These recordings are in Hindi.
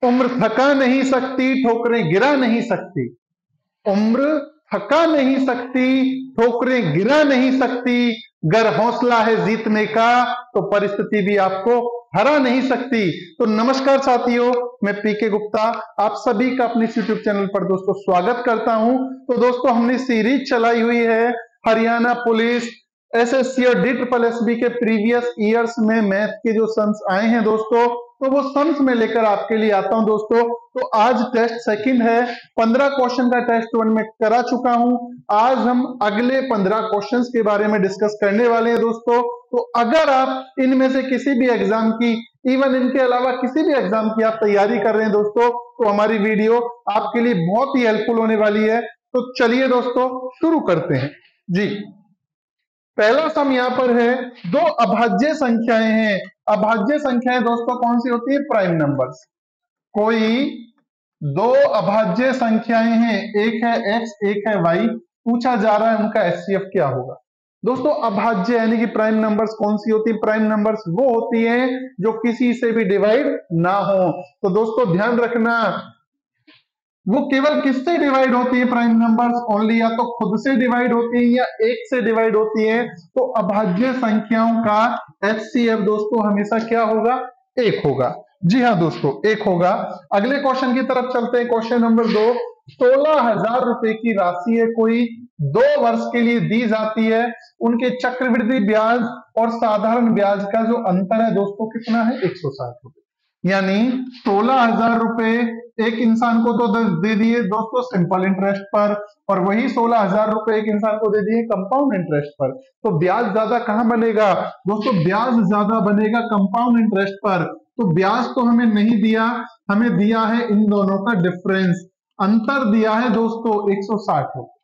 उम्र थका नहीं सकती, ठोकरें गिरा नहीं सकती। उम्र थका नहीं सकती, ठोकरें गिरा नहीं सकती। गर हौसला है जीतने का तो परिस्थिति भी आपको हरा नहीं सकती। तो नमस्कार साथियों, मैं पीके गुप्ता आप सभी का अपने यूट्यूब चैनल पर दोस्तों स्वागत करता हूं। तो दोस्तों हमने सीरीज चलाई हुई है हरियाणा पुलिस एसएससी और DSSB के प्रीवियस ईयर्स में मैथ के जो सम्स आए हैं दोस्तों, तो वो सम्स में लेकर आपके लिए आता हूं दोस्तों। तो आज टेस्ट सेकंड है, 15 क्वेश्चन का टेस्ट 1 में करा चुका हूं। आज हम अगले 15 क्वेश्चंस के बारे में डिस्कस करने वाले हैं दोस्तों। तो अगर आप इनमें से किसी भी एग्जाम की, इवन इनके अलावा किसी भी एग्जाम की आप तैयारी कर रहे हैं दोस्तों, तो हमारी वीडियो आपके लिए बहुत ही हेल्पफुल होने वाली है। तो चलिए दोस्तों शुरू करते हैं जी। पहला सम यहां पर है, दो अभाज्य संख्याएं हैं। अभाज्य संख्याएं दोस्तों कौन सी होती है? Prime numbers. कोई दो अभाज्य संख्याएं हैं, एक है x एक है y, पूछा जा रहा है उनका HCF क्या होगा। दोस्तों अभाज्य यानी कि प्राइम नंबर्स कौन सी होती है? प्राइम नंबर्स वो होती हैं जो किसी से भी डिवाइड ना हो। तो दोस्तों ध्यान रखना, वो केवल किससे डिवाइड होती है प्राइम नंबर्स? ओनली या तो खुद से डिवाइड होती है या एक से डिवाइड होती है। तो अभाज्य संख्याओं का HCF दोस्तों हमेशा क्या होगा? एक होगा। जी हाँ दोस्तों, एक होगा। अगले क्वेश्चन की तरफ चलते हैं। क्वेश्चन नंबर 2, 16,000 रुपए की राशि है कोई 2 वर्ष के लिए दी जाती है। उनके चक्रवृद्धि ब्याज और साधारण ब्याज का जो अंतर है दोस्तों कितना है? 160 रुपए। यानी 16,000 रुपए एक इंसान को तो दे दिए दोस्तों सिंपल इंटरेस्ट पर, और वही 16,000 रुपए एक इंसान को दे दिए कंपाउंड इंटरेस्ट पर। तो ब्याज ज्यादा कहां बनेगा दोस्तों? ब्याज ज्यादा बनेगा कंपाउंड इंटरेस्ट पर। तो ब्याज तो हमें नहीं दिया, हमें दिया है इन दोनों का डिफरेंस, अंतर दिया है दोस्तों 160 रुपए।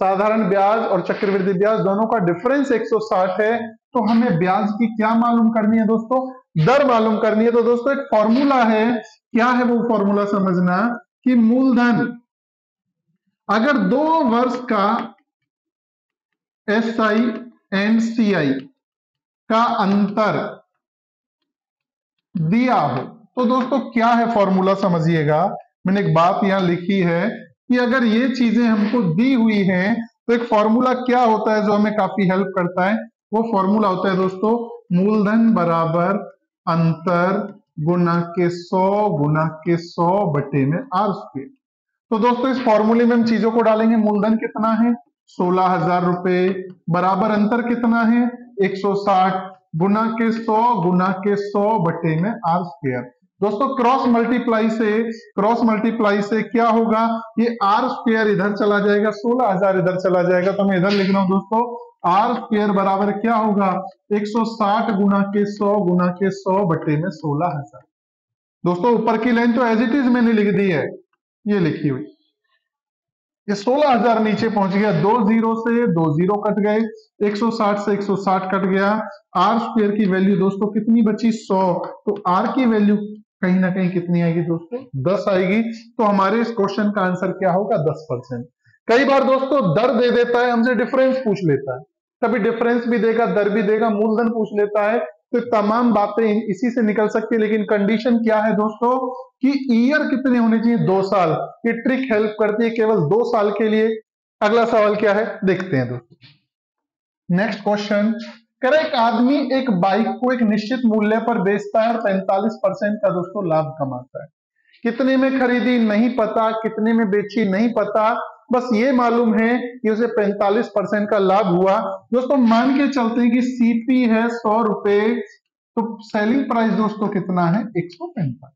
साधारण ब्याज और चक्रवृद्धि ब्याज दोनों का डिफरेंस 160 है। तो हमें ब्याज की क्या मालूम करनी है दोस्तों? दर मालूम करनी है। तो दोस्तों एक फॉर्मूला है, क्या है वो फॉर्मूला समझना, कि मूलधन अगर 2 वर्ष का SI एंड CI का अंतर दिया हो, तो दोस्तों क्या है फॉर्मूला समझिएगा। मैंने एक बात यहां लिखी है कि अगर ये चीजें हमको दी हुई हैं तो एक फॉर्मूला क्या होता है जो हमें काफी हेल्प करता है। वो फॉर्मूला होता है दोस्तों मूलधन बराबर अंतर गुना के 100 बटे में R²। तो दोस्तों इस फॉर्मूले में हम चीजों को डालेंगे। मूलधन कितना है? 16,000 रुपए बराबर अंतर कितना है? 160 गुना के 100 बटे में R²। दोस्तों क्रॉस मल्टीप्लाई से क्या होगा? ये R² इधर चला जाएगा, 16,000 इधर चला जाएगा। तो मैं इधर लिख रहा हूं दोस्तों R² बराबर क्या होगा? 160 गुना के 100 बटे में 16,000। दोस्तों ऊपर की लाइन तो एज इट इज मैंने लिख दी है, ये लिखी हुई। ये 16,000 नीचे पहुंच गया, 2 जीरो से 2 जीरो कट गए, 160 से 160 कट गया। R² की वैल्यू दोस्तों कितनी बची? 100। तो R की वैल्यू कहीं ना कहीं कितनी आएगी दोस्तों? 10 आएगी। तो हमारे इस क्वेश्चन का आंसर क्या होगा? 10%। कई बार दोस्तों दर दे देता है, हमसे डिफरेंस पूछ लेता है, कभी डिफरेंस भी देगा, दर भी देगा, मूलधन पूछ लेता है। तो तमाम बातें इसी से निकल सकती है। लेकिन कंडीशन क्या है दोस्तों कि ईयर कितने होने चाहिए? 2 साल। ये ट्रिक हेल्प करती है केवल 2 साल के लिए। अगला सवाल क्या है देखते हैं दोस्तों। नेक्स्ट क्वेश्चन, कर एक आदमी एक बाइक को एक निश्चित मूल्य पर बेचता है और 45% का दोस्तों लाभ कमाता है। कितने में खरीदी नहीं पता, कितने में बेची नहीं पता, बस ये मालूम है कि उसे 45% का लाभ हुआ। दोस्तों मान के चलते हैं कि CP है 100 रुपए, तो सेलिंग प्राइस दोस्तों कितना है? 145।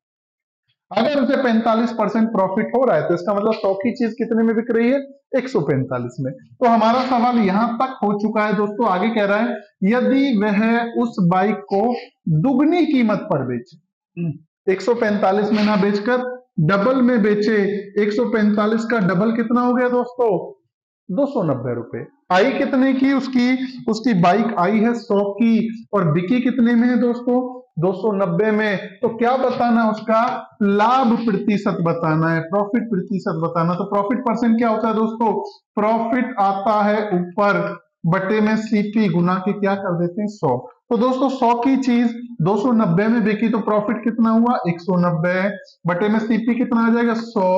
अगर उसे 45% प्रॉफिट हो रहा है तो इसका मतलब 100 की चीज कितने में बिक रही है? 145 में। तो हमारा सवाल यहां तक हो चुका है दोस्तों। आगे कह रहा है यदि वह उस बाइक को दुगनी कीमत पर बेचे, 145 में ना बेचकर डबल में बेचे, 145 का डबल कितना हो गया दोस्तों? 290 रुपए। आई कितने की उसकी बाइक आई है 100 की, और बिकी कितने में है दोस्तों? 290 में। तो क्या बताना? उसका लाभ प्रतिशत बताना है, प्रॉफिट प्रतिशत बताना। तो प्रॉफिट परसेंट क्या होता है दोस्तों? प्रॉफिट आता है ऊपर बटे में सीपी गुना के क्या कर देते हैं 100। तो दोस्तों 100 की चीज 290 में बिकी तो प्रॉफिट कितना हुआ 190 बटे में सीपी कितना आ जाएगा 100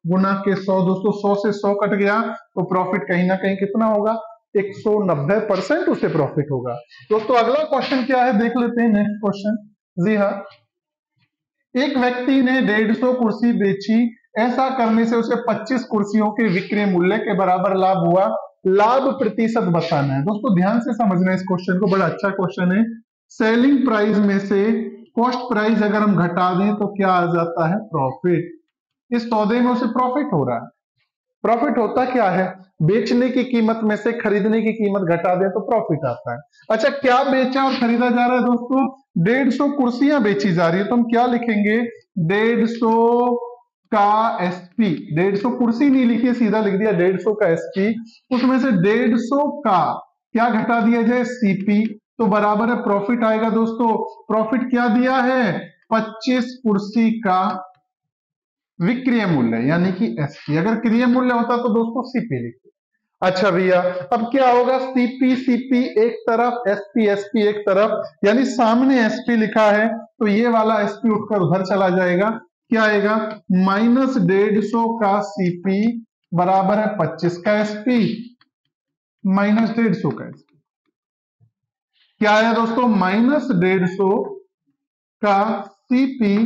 गुना के 100। दोस्तों 100 से 100 कट गया तो प्रॉफिट कहीं ना कहीं कितना होगा 190% उसे प्रॉफिट होगा। दोस्तों अगला क्वेश्चन क्या है देख लेते हैं नेक्स्ट क्वेश्चन। जी हाँ, एक व्यक्ति ने 150 कुर्सी बेची, ऐसा करने से उसे 25 कुर्सियों के विक्रय मूल्य के बराबर लाभ हुआ, लाभ प्रतिशत बताना है। दोस्तों ध्यान से समझना इस क्वेश्चन को, बड़ा अच्छा क्वेश्चन है। सेलिंग प्राइस में से कॉस्ट प्राइस अगर हम घटा दें तो क्या आ जाता है प्रॉफिट। इस सौदे में उसे प्रॉफिट हो रहा है। प्रॉफिट होता क्या है, बेचने की कीमत में से खरीदने की कीमत घटा दें तो प्रॉफिट आता है। अच्छा क्या बेचा और खरीदा जा रहा है दोस्तों, 150 कुर्सियां बेची जा रही है, तो हम क्या लिखेंगे 150 का एसपी। 150 कुर्सी नहीं लिखी, सीधा लिख दिया 150 का एसपी। उसमें से 150 का क्या घटा दिया जाए सीपी, तो बराबर है प्रॉफिट आएगा। दोस्तों प्रॉफिट क्या दिया है 25 कुर्सी का विक्रय मूल्य यानी कि एसपी। अगर क्रिय मूल्य होता तो दोस्तों सीपी लिखते। अच्छा भैया अब क्या होगा, सीपी सीपी एक तरफ, एसपी एसपी एक तरफ, यानी सामने एसपी लिखा है तो ये वाला एसपी उठकर उधर चला जाएगा। क्या आएगा -150 का सीपी बराबर है 25 का एसपी -150 का एसपी। क्या आया दोस्तों -150 का सीपी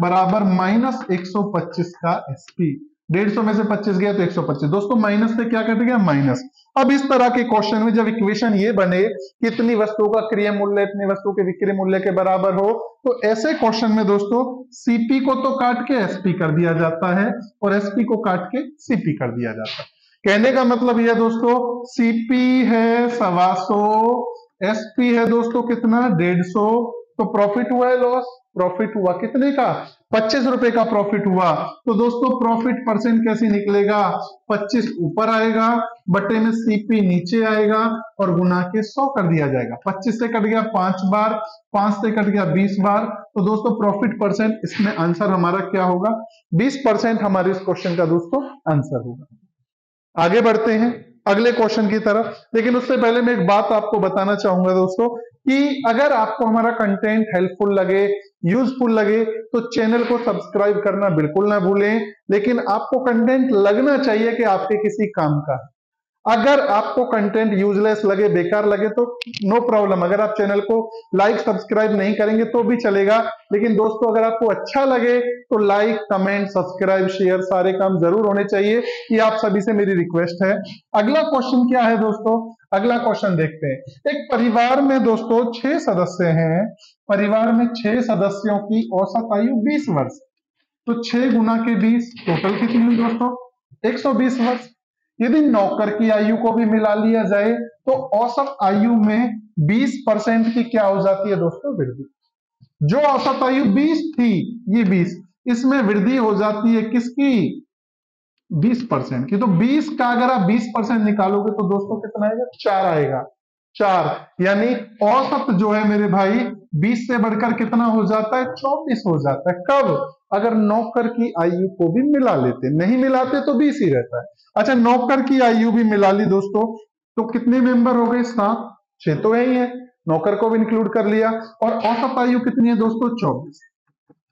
बराबर -125 का एसपी। 150 में से 25 गया तो 125। दोस्तों माइनस से क्या कट गया माइनस। अब इस तरह के क्वेश्चन में जब इक्वेशन ये बने कि इतनी वस्तुओं का क्रय मूल्य इतनी वस्तु के विक्रय मूल्य के बराबर हो, तो ऐसे क्वेश्चन में दोस्तों सीपी को तो काट के एसपी कर दिया जाता है और एसपी को काट के सीपी कर दिया जाता है। कहने का मतलब यह दोस्तों सीपी है 125, एसपी है दोस्तों कितना 150, तो प्रॉफिट हुआ है लॉस, प्रॉफिट हुआ कितने का 25 रुपए का प्रॉफिट हुआ। तो दोस्तों प्रॉफिट परसेंट कैसे निकलेगा 25 ऊपर आएगा बटे में सीपी नीचे आएगा और गुना के 100 कर दिया जाएगा। 25 से कट गया 5 बार, 5 से कट गया 20 बार, तो दोस्तों प्रॉफिट परसेंट इसमें आंसर हमारा क्या होगा 20% हमारे इस क्वेश्चन का दोस्तों आंसर होगा। आगे बढ़ते हैं अगले क्वेश्चन की तरफ, लेकिन उससे पहले मैं एक बात आपको बताना चाहूंगा दोस्तों कि अगर आपको हमारा कंटेंट हेल्पफुल लगे, यूजफुल लगे तो चैनल को सब्सक्राइब करना बिल्कुल ना भूलें। लेकिन आपको कंटेंट लगना चाहिए कि आपके किसी काम का। अगर आपको कंटेंट यूजलेस लगे, बेकार लगे तो नो प्रॉब्लम, अगर आप चैनल को लाइक सब्सक्राइब नहीं करेंगे तो भी चलेगा। लेकिन दोस्तों अगर आपको अच्छा लगे तो लाइक कमेंट सब्सक्राइब शेयर सारे काम जरूर होने चाहिए, ये आप सभी से मेरी रिक्वेस्ट है। अगला क्वेश्चन क्या है दोस्तों, अगला क्वेश्चन देखते हैं। एक परिवार में दोस्तों 6 सदस्य हैं, परिवार में 6 सदस्यों की औसत आयु 20 वर्ष, तो 6 गुना के 20 टोटल कितनी हुई दोस्तों 120 वर्ष। यदि नौकर की आयु को भी मिला लिया जाए तो औसत आयु में 20% की क्या हो जाती है दोस्तों वृद्धि। जो औसत आयु 20 थी ये 20, इसमें वृद्धि हो जाती है किसकी 20% की। तो 20 का अगर आप 20% निकालोगे तो दोस्तों कितना आएगा 4 आएगा, 4, यानी औसत जो है मेरे भाई 20 से बढ़कर कितना हो जाता है 24 हो जाता है। कब, अगर नौकर की आयु को भी मिला लेते, नहीं मिलाते तो 20 ही रहता है। अच्छा नौकर की आयु भी मिला ली दोस्तों तो कितने मेंबर हो गए 7, 6 तो यही है, नौकर को भी इंक्लूड कर लिया। और औसत आयु कितनी है दोस्तों 24,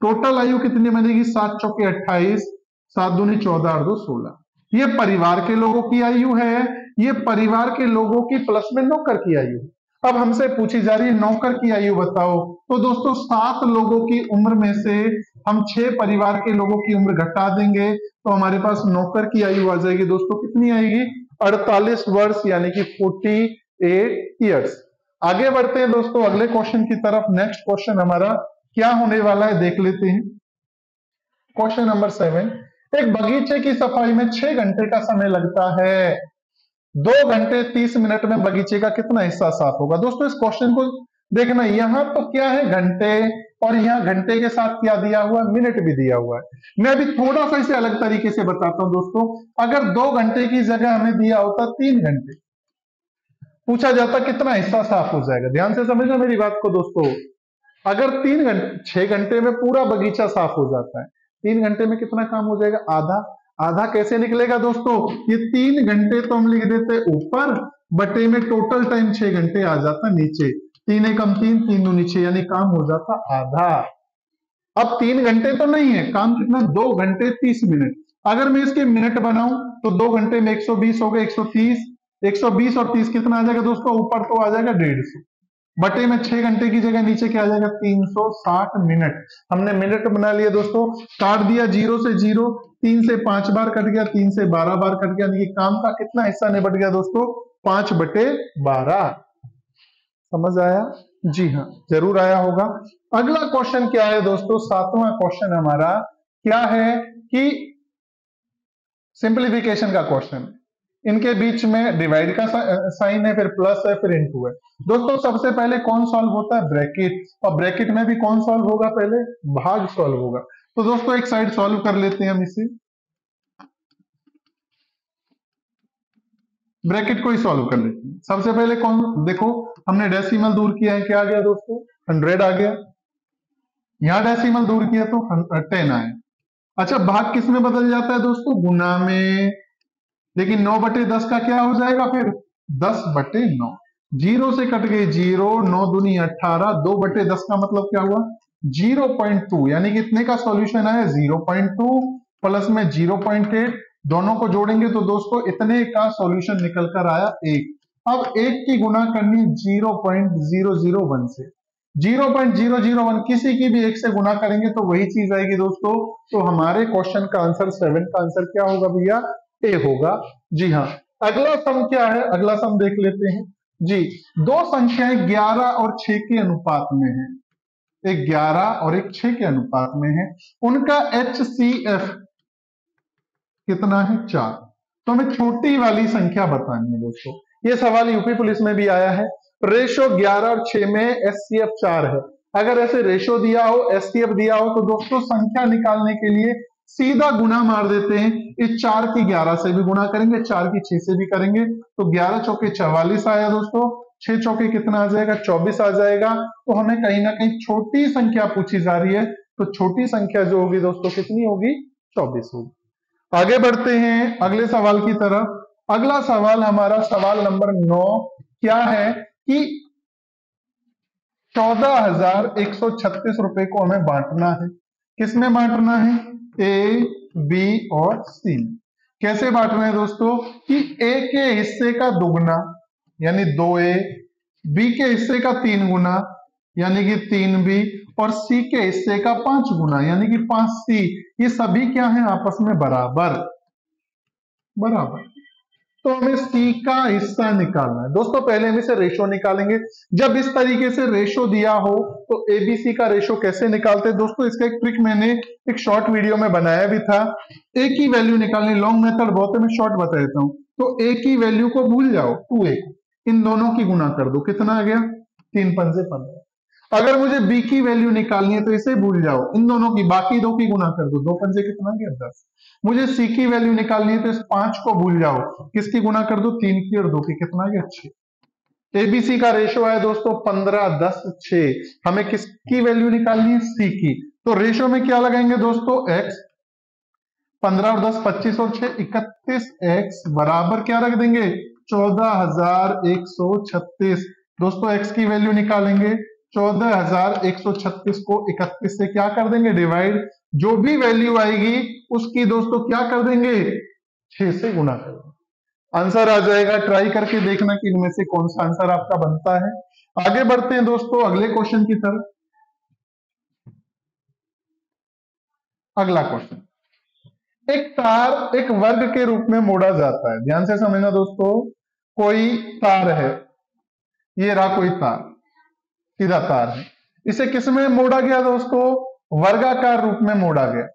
टोटल आयु कितनी बनेगी 7 चौके 28, 7 दूनी 14 और 2 16। ये परिवार के लोगों की आयु है, ये परिवार के लोगों की प्लस में नौकर की आयु। अब हमसे पूछी जा रही है नौकर की आयु बताओ, तो दोस्तों 7 लोगों की उम्र में से हम 6 परिवार के लोगों की उम्र घटा देंगे तो हमारे पास नौकर की आयु आ जाएगी दोस्तों कितनी आएगी 48 वर्ष यानी कि 48 ईयर्स। आगे बढ़ते हैं दोस्तों अगले क्वेश्चन की तरफ। नेक्स्ट क्वेश्चन हमारा क्या होने वाला है देख लेते हैं। क्वेश्चन नंबर 7, एक बगीचे की सफाई में 6 घंटे का समय लगता है, 2 घंटे 30 मिनट में बगीचे का कितना हिस्सा साफ होगा। दोस्तों इस क्वेश्चन को देखना, यहां तो क्या है घंटे और यहाँ घंटे के साथ क्या दिया हुआ है मिनट भी दिया हुआ है। मैं अभी थोड़ा सा इसे अलग तरीके से बताता हूं दोस्तों। अगर 2 घंटे की जगह हमें दिया होता 3 घंटे, पूछा जाता कितना हिस्सा साफ हो जाएगा। ध्यान से समझना मेरी बात को दोस्तों, अगर 3 घंटे 6 घंटे में पूरा बगीचा साफ हो जाता है, 3 घंटे में कितना काम हो जाएगा आधा। आधा कैसे निकलेगा दोस्तों, ये 3 घंटे तो हम लिख देते ऊपर बटे में टोटल टाइम 6 घंटे आ जाता नीचे, 3 एकम 3, 3 दूनी 6, यानी काम हो जाता आधा। अब 3 घंटे तो नहीं है, काम कितना, 2 घंटे 30 मिनट। अगर मैं इसके मिनट बनाऊं तो 2 घंटे में 120 हो गए, 130, 120 और 30 कितना आ जाएगा दोस्तों, ऊपर तो आ जाएगा 150, बटे में 6 घंटे की जगह नीचे क्या आ जाएगा, 360 मिनट। हमने मिनट बना लिया दोस्तों, काट दिया 0 से 0, 3 से 5 बार कट गया, 3 से 12 बार कट गया, ये काम का कितना हिस्सा निपट गया दोस्तों, 5/12। समझ आया? जी हाँ, जरूर आया होगा। अगला क्वेश्चन क्या है दोस्तों, 7वां क्वेश्चन हमारा क्या है कि सिंप्लीफिकेशन का क्वेश्चन है, इनके बीच में डिवाइड का साइन है, फिर प्लस है, फिर इनटू है। दोस्तों सबसे पहले कौन सॉल्व होता है, ब्रैकेट, और ब्रैकेट में भी कौन सॉल्व होगा, पहले भाग सॉल्व होगा। तो दोस्तों एक साइड सॉल्व कर लेते हैं हम इसे, ब्रैकेट को ही सॉल्व कर लेते हैं। सबसे पहले कौन, देखो हमने डेसिमल दूर किया है, क्या आ गया दोस्तों, 100 आ गया, यहां डेसिमल दूर किया तो 10 आया। अच्छा भाग किस में बदल जाता है दोस्तों, गुना में, लेकिन 9/10 का क्या हो जाएगा फिर, 10/9। 0 से कट गई 0, 9 दूनी 18, 2/10 का मतलब क्या हुआ, 0.2, यानी कितने का सॉल्यूशन आया, 0.2 प्लस में 0.8, दोनों को जोड़ेंगे तो दोस्तों इतने का सॉल्यूशन निकल कर आया 1। अब 1 की गुना करनी 0.001 से, 0.001 किसी की भी 1 से गुना करेंगे तो वही चीज आएगी दोस्तों। तो हमारे क्वेश्चन का आंसर 7 का आंसर क्या होगा भैया, ए होगा। जी हाँ, अगला सम क्या है, अगला सम देख लेते हैं जी। दो संख्याएं 11 और 6 के अनुपात में है, एक 11 और एक 6 के अनुपात में है, उनका HCF कितना है, 4। तो हमें छोटी वाली संख्या बतानी है दोस्तों। ये सवाल यूपी पुलिस में भी आया है, रेशो 11 और 6 में HCF 4 है। अगर ऐसे रेशो दिया हो, HCF दिया हो, तो दोस्तों संख्या निकालने के लिए सीधा गुना मार देते हैं। इस 4 की 11 से भी गुना करेंगे, 4 की 6 से भी करेंगे, तो 11 चौके 44 आया दोस्तों, 6 चौके कितना आ जाएगा, 24 आ जाएगा। तो हमें कहीं ना कहीं छोटी संख्या पूछी जा रही है, तो छोटी संख्या जो होगी दोस्तों कितनी होगी, 24 होगी। आगे बढ़ते हैं अगले सवाल की तरफ। अगला सवाल हमारा सवाल नंबर 9 क्या है कि 14,136 रुपए को हमें बांटना है। किसमें बांटना है, ए, बी और सी। कैसे बांटना है दोस्तों कि ए के हिस्से का दुगना यानी 2A, बी के हिस्से का 3 गुना यानी कि 3B, और सी के हिस्से का 5 गुना यानी कि 5C। ये सभी क्या है, आपस में बराबर बराबर। तो हमें सी का हिस्सा निकालना है दोस्तों। पहले हम इसे रेशो निकालेंगे। जब इस तरीके से रेशो दिया हो तो एबीसी का रेशो कैसे निकालते हैं दोस्तों, इसका एक ट्रिक मैंने एक शॉर्ट वीडियो में बनाया भी था। ए की वैल्यू निकालनी, लॉन्ग मेथड बहुत है, मैं शॉर्ट बता देता हूं। तो ए की वैल्यू को भूल जाओ, 2A, इन दोनों की गुना कर दो, कितना आ गया, 3 पंजे 15। अगर मुझे बी की वैल्यू निकालनी है तो इसे भूल जाओ, इन दोनों की, बाकी दो की गुना कर दो, 2 पंजे कितना गया, 10। मुझे सी की वैल्यू निकालनी है तो इस 5 को भूल जाओ, किसकी गुना कर दो, 3 की और 2 की, कितना गया, 6। एबीसी का रेशो है दोस्तों 15, 10, 6। हमें किसकी वैल्यू निकालनी है, सी की। तो रेशो में क्या लगाएंगे दोस्तों, एक्स, 15 और 10 25 और 6 31, एक्स बराबर क्या रख देंगे, 14,136। दोस्तों एक्स की वैल्यू निकालेंगे, 14,136 को 31 से क्या कर देंगे, डिवाइड। जो भी वैल्यू आएगी उसकी दोस्तों क्या कर देंगे, 6 से गुना कर देंगे, आंसर आ जाएगा। ट्राई करके देखना कि इनमें से कौन सा आंसर आपका बनता है। आगे बढ़ते हैं दोस्तों अगले क्वेश्चन की तरफ। अगला क्वेश्चन, एक तार एक वर्ग के रूप में मोड़ा जाता है। ध्यान से समझना दोस्तों, कोई तार है, ये रहा कोई तार, सीधा तार है, इसे किस में मोड़ा गया दोस्तों, वर्गाकार रूप में मोड़ा गया।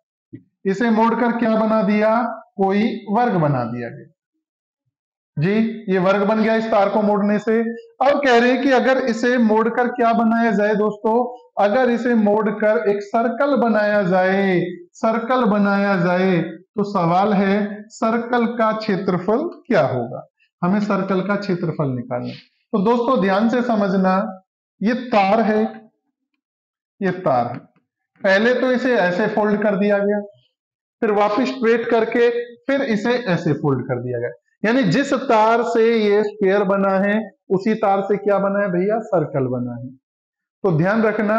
इसे मोड़कर क्या बना दिया, कोई वर्ग बना दिया गया जी, ये वर्ग बन गया इस तार को मोड़ने से। अब कह रहे हैं कि अगर इसे मोड़कर क्या बनाया जाए दोस्तों, अगर इसे मोड़कर एक सर्कल बनाया जाए, सर्कल बनाया जाए, तो सवाल है सर्कल का क्षेत्रफल क्या होगा। हमें सर्कल का क्षेत्रफल निकालना। तो दोस्तों ध्यान से समझना, ये तार है, ये तार है। पहले तो इसे ऐसे फोल्ड कर दिया गया, फिर वापस स्ट्रेट करके फिर इसे ऐसे फोल्ड कर दिया गया। यानी जिस तार से ये स्क्वायर बना है उसी तार से क्या बना है भैया, सर्कल बना है। तो ध्यान रखना,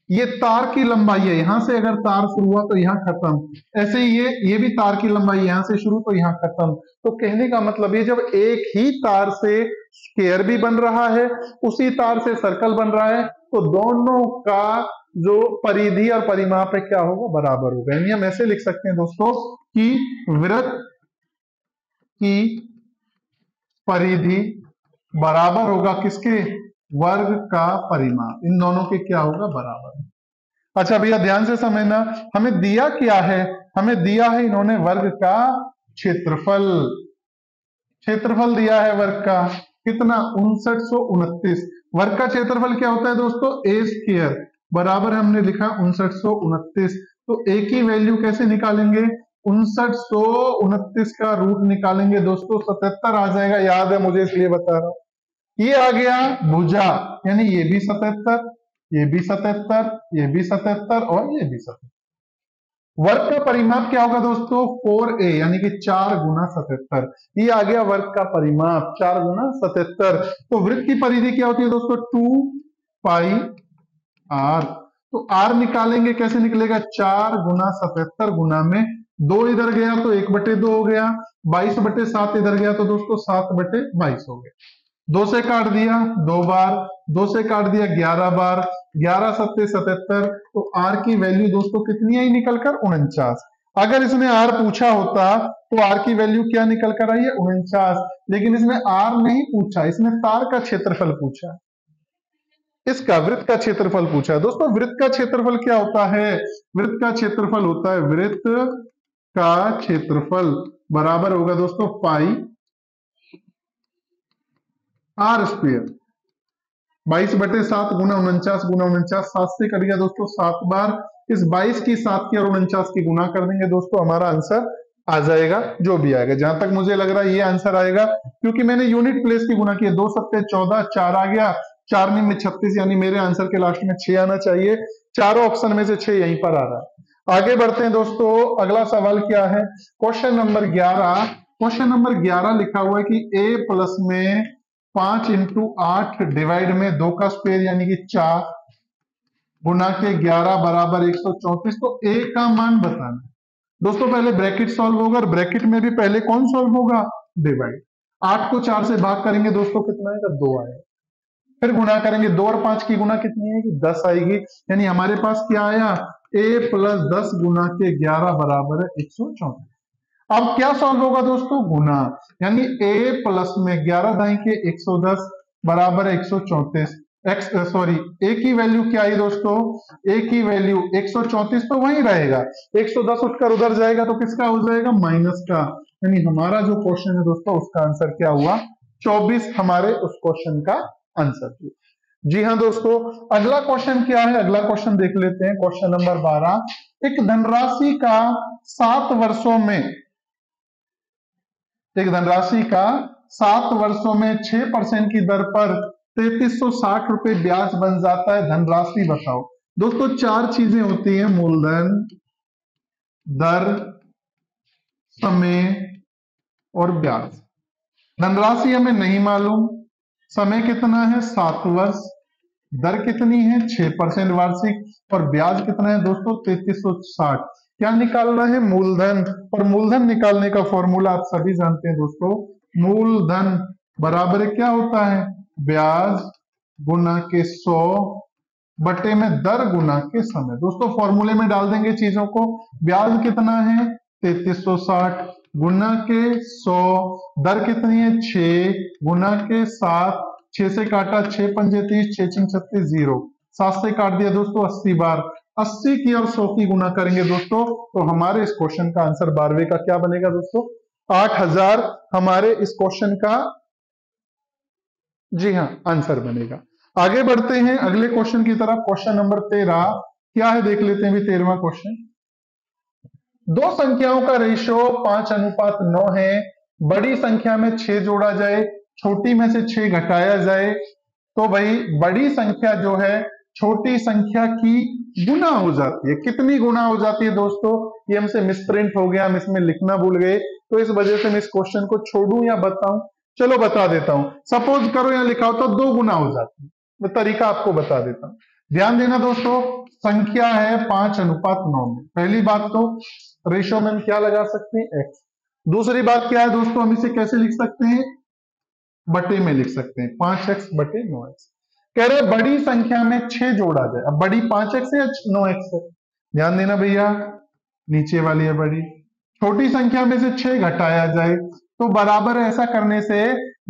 ये तार की लंबाई है, यहां से अगर तार शुरू हुआ तो यहां खत्म, ऐसे ही ये भी तार की लंबाई यहां से शुरू तो यहां खत्म। तो कहने का मतलब ये जब एक ही तार से स्क्वायर भी बन रहा है, उसी तार से सर्कल बन रहा है, तो दोनों का जो परिधि और परिमाप है क्या होगा, बराबर होगा। यानी हम ऐसे लिख सकते हैं दोस्तों कि वृत्त की परिधि बराबर होगा किसके, वर्ग का परिमाप, इन दोनों के क्या होगा, बराबर। अच्छा भैया ध्यान से समझना, हमें दिया क्या है, हमें दिया है इन्होंने वर्ग का क्षेत्रफल, क्षेत्रफल दिया है वर्ग का, कितना, 5929। वर्ग का क्षेत्रफल क्या होता है दोस्तों, ए स्क्वायर, बराबर हमने लिखा 5929। तो ए की वैल्यू कैसे निकालेंगे, 5929 का रूट निकालेंगे दोस्तों 77 आ जाएगा, याद है मुझे इसलिए बता रहा हूं। ये आ गया भुजा, यानी ये भी 77, ये भी 77, ये भी 77 और ये भी 77। वर्ग का परिमाप क्या होगा दोस्तों, 4a, यानी कि 4 गुना 77। ये आ गया वर्ग का परिमाप 4 गुना 77। तो वृत्त की परिधि क्या होती है दोस्तों, 2 पाई r। तो r निकालेंगे, कैसे निकलेगा, 4 गुना 77 गुना में 2 इधर गया तो 1/2 हो गया, 22/7 इधर गया तो दोस्तों 7/22 हो गया। 2 से काट दिया 2 बार, 2 से काट दिया 11 बार, 11 7 77। तो r की वैल्यू दोस्तों कितनी आई निकल कर, 49। अगर इसने r पूछा होता तो r की वैल्यू क्या निकल कर आई है, 49। लेकिन इसने r नहीं पूछा, इसने तार का क्षेत्रफल पूछा, इसका वृत्त का क्षेत्रफल पूछा है। दोस्तों वृत्त का क्षेत्रफल क्या होता है, वृत्त का क्षेत्रफल होता है, वृत्त का क्षेत्रफल बराबर होगा दोस्तों पाई आर स्क्वायर, 22/7 गुना 49 गुना 49, 7 से कट गया दोस्तों 7 बार, इस 22 की 7 की और 49 की गुना कर देंगे दोस्तों, हमारा आंसर आ जाएगा जो भी आएगा। जहां तक मुझे लग रहा है ये आंसर आएगा, क्योंकि मैंने यूनिट प्लेस की गुना किया, 2 7 14, 4 आ गया, 4 में 36, यानी मेरे आंसर के लास्ट में 6 आना चाहिए। चारों ऑप्शन में से 6 यहीं पर आ रहा है। आगे बढ़ते हैं दोस्तों, अगला सवाल क्या है, क्वेश्चन नंबर 11। क्वेश्चन नंबर 11 लिखा हुआ है कि a प्लस में 5 × 8 डिवाइड में 2 का स्क्वायर यानी कि 4 गुना के 11 बराबर 134। तो a का मान बताना दोस्तों, पहले ब्रैकेट सॉल्व होगा, और ब्रैकेट में भी पहले कौन सॉल्व होगा, डिवाइड। 8 को 4 से भाग करेंगे दोस्तों, कितना आएगा, 2 आएगा। फिर गुना करेंगे, 2 और 5 की गुना कितनी आएगी, 10 आएगी। यानी हमारे पास क्या आया, a प्लस 10 गुना के 11 बराबर है 134। अब क्या सॉल्व होगा दोस्तों, गुना, यानी a प्लस में 11 दाई के 110 बराबर है 134। a की वैल्यू क्या आई दोस्तों, a की वैल्यू 134 तो वही रहेगा, 110 उठकर उधर जाएगा तो किसका हो जाएगा, माइनस का। यानी हमारा जो क्वेश्चन है दोस्तों उसका आंसर क्या हुआ, 24 हमारे उस क्वेश्चन का आंसर। जी हाँ दोस्तों, अगला क्वेश्चन क्या है, अगला क्वेश्चन देख लेते हैं। क्वेश्चन नंबर 12, एक धनराशि का 7 वर्षों में, एक धनराशि का 7 वर्षों में 6% की दर पर 3360 रुपए ब्याज बन जाता है, धनराशि बताओ। दोस्तों 4 चीजें होती हैं, मूलधन, दर, समय और ब्याज। धनराशि हमें नहीं मालूम, समय कितना है 7 वर्ष, दर कितनी है 6% वार्षिक, और ब्याज कितना है दोस्तों 3360। क्या निकालना है, मूलधन, और मूलधन निकालने का फॉर्मूला आप सभी जानते हैं दोस्तों, मूलधन बराबर क्या होता है, ब्याज गुना के 100 बटे में दर गुना के समय। दोस्तों फॉर्मूले में डाल देंगे चीजों को, ब्याज कितना है 3360 गुना के 100, दर कितनी है 6 गुना के 7, 6 से काटा 6 पंजे 30, 6 6 36 0, 7 से काट दिया दोस्तों 80 बार, 80 की और 100 की गुना करेंगे दोस्तों, तो हमारे इस क्वेश्चन का आंसर 12वें का क्या बनेगा दोस्तों, 8000 हमारे इस क्वेश्चन का, जी हाँ, आंसर बनेगा। आगे बढ़ते हैं अगले क्वेश्चन की तरफ। क्वेश्चन नंबर 13 क्या है देख लेते हैं भी। 13वां क्वेश्चन, दो संख्याओं का रेशियो 5:9 है, बड़ी संख्या में 6 जोड़ा जाए, छोटी में से 6 घटाया जाए, तो भाई बड़ी संख्या जो है छोटी संख्या की गुना हो जाती है। कितनी गुना हो जाती है दोस्तों, ये हमसे मिसप्रिंट हो गया, हम इसमें लिखना भूल गए। तो इस वजह से मैं इस क्वेश्चन को छोड़ूं या बताऊं? चलो बता देता हूं। सपोज करो यहाँ लिखा होता 2 गुना हो जाती है, मैं तरीका आपको बता देता हूं। ध्यान देना दोस्तों, संख्या है 5:9 में। पहली बात तो रेशो में हम क्या लगा सकते हैं? x। दूसरी बात क्या है दोस्तों, हम इसे कैसे लिख सकते हैं? बटे में लिख सकते हैं, 5x/9x। कह रहे बड़ी संख्या में 6 जोड़ा जाए। अब बड़ी 5x है या 9x है? ध्यान देना भैया, नीचे वाली है बड़ी। छोटी संख्या में से 6 घटाया जाए तो बराबर ऐसा करने से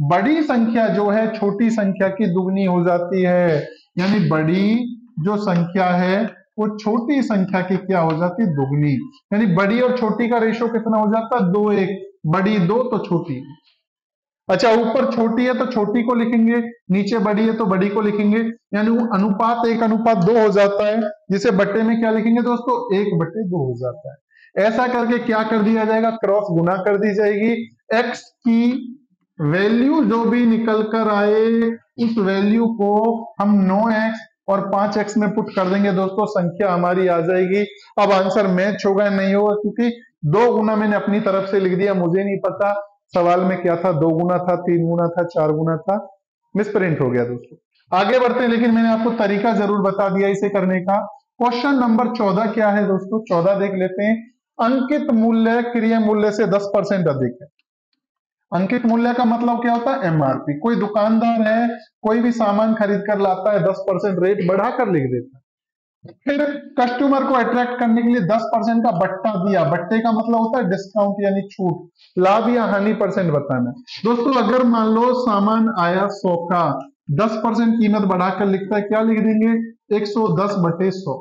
बड़ी संख्या जो है छोटी संख्या की दुगनी हो जाती है, यानी बड़ी जो संख्या है वो छोटी संख्या की क्या हो जाती है? दुगनी। यानी बड़ी और छोटी का रेशो कितना हो जाता है? 2:1। बड़ी 2 तो छोटी। अच्छा, ऊपर छोटी है तो छोटी को लिखेंगे, नीचे बड़ी है तो बड़ी को लिखेंगे, यानी अनुपात 1:2 हो जाता है, जिसे बट्टे में क्या लिखेंगे दोस्तों? 1/2 हो जाता है। ऐसा करके क्या कर दिया जाएगा? क्रॉस गुना कर दी जाएगी। x की वैल्यू जो भी निकल कर आए उस वैल्यू को हम 9x और 5x में पुट कर देंगे दोस्तों, संख्या हमारी आ जाएगी। अब आंसर मैच होगा नहीं होगा, क्योंकि 2 गुना मैंने अपनी तरफ से लिख दिया, मुझे नहीं पता सवाल में क्या था, 2 गुना था, 3 गुना था, 4 गुना था, मिसप्रिंट हो गया दोस्तों। आगे बढ़ते हैं, लेकिन मैंने आपको तरीका जरूर बता दिया इसे करने का। क्वेश्चन नंबर 14 क्या है दोस्तों? 14 देख लेते हैं। अंकित मूल्य क्रय मूल्य से 10% अधिक है। अंकित मूल्य का मतलब क्या होता है? एमआरपी। कोई दुकानदार है, कोई भी सामान खरीद कर लाता है, 10% रेट बढ़ाकर लिख देता है। फिर कस्टमर को अट्रैक्ट करने के लिए 10% का बट्टा दिया। बट्टे का मतलब होता है डिस्काउंट यानी छूट, लाभ या हानि परसेंट बताना। दोस्तों अगर मान लो सामान आया 100 का, 10% कीमत बढ़ाकर लिखता है, क्या लिख देंगे? 110/100।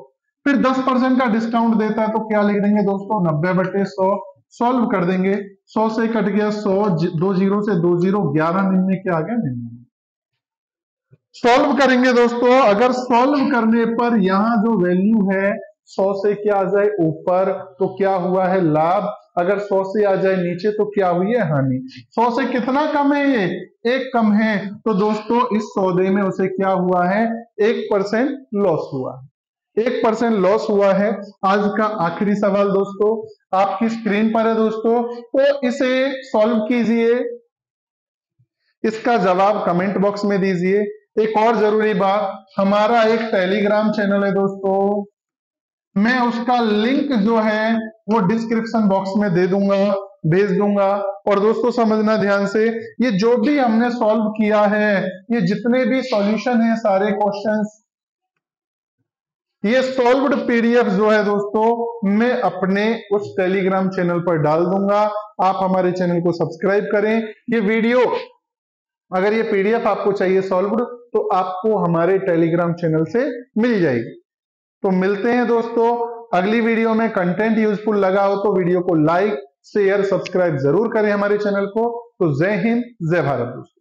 फिर 10% का डिस्काउंट देता है तो क्या लिख देंगे दोस्तों? 90/100। सॉल्व कर देंगे, 100 से कट गया 100, 2 जीरो से 2 जीरो, 11 निन्यानवे क्या आ गया? 99। सॉल्व करेंगे दोस्तों, अगर सॉल्व करने पर यहां जो वैल्यू है 100 से क्या आ जाए ऊपर तो क्या हुआ है? लाभ। अगर 100 से आ जाए नीचे तो क्या हुई है? हानि। 100 से कितना कम है? ये 1 कम है, तो दोस्तों इस सौदे में उसे क्या हुआ है? 1% लॉस हुआ है। 1% लॉस हुआ है। आज का आखिरी सवाल दोस्तों आपकी स्क्रीन पर है दोस्तों, तो इसे सॉल्व कीजिए, इसका जवाब कमेंट बॉक्स में दीजिए। एक और जरूरी बात, हमारा एक टेलीग्राम चैनल है दोस्तों, मैं उसका लिंक जो है वो डिस्क्रिप्शन बॉक्स में दे दूंगा, भेज दूंगा। और दोस्तों समझना ध्यान से, ये जो भी हमने सॉल्व किया है, ये जितने भी सॉल्यूशन है सारे क्वेश्चंस, ये सॉल्व्ड पीडीएफ जो है दोस्तों मैं अपने उस टेलीग्राम चैनल पर डाल दूंगा। आप हमारे चैनल को सब्सक्राइब करें। ये वीडियो, अगर ये पीडीएफ आपको चाहिए सॉल्व्ड, तो आपको हमारे टेलीग्राम चैनल से मिल जाएगी। तो मिलते हैं दोस्तों अगली वीडियो में। कंटेंट यूजफुल लगा हो तो वीडियो को लाइक, शेयर, सब्सक्राइब जरूर करें हमारे चैनल को। तो जय हिंद, जय भारत दोस्तों।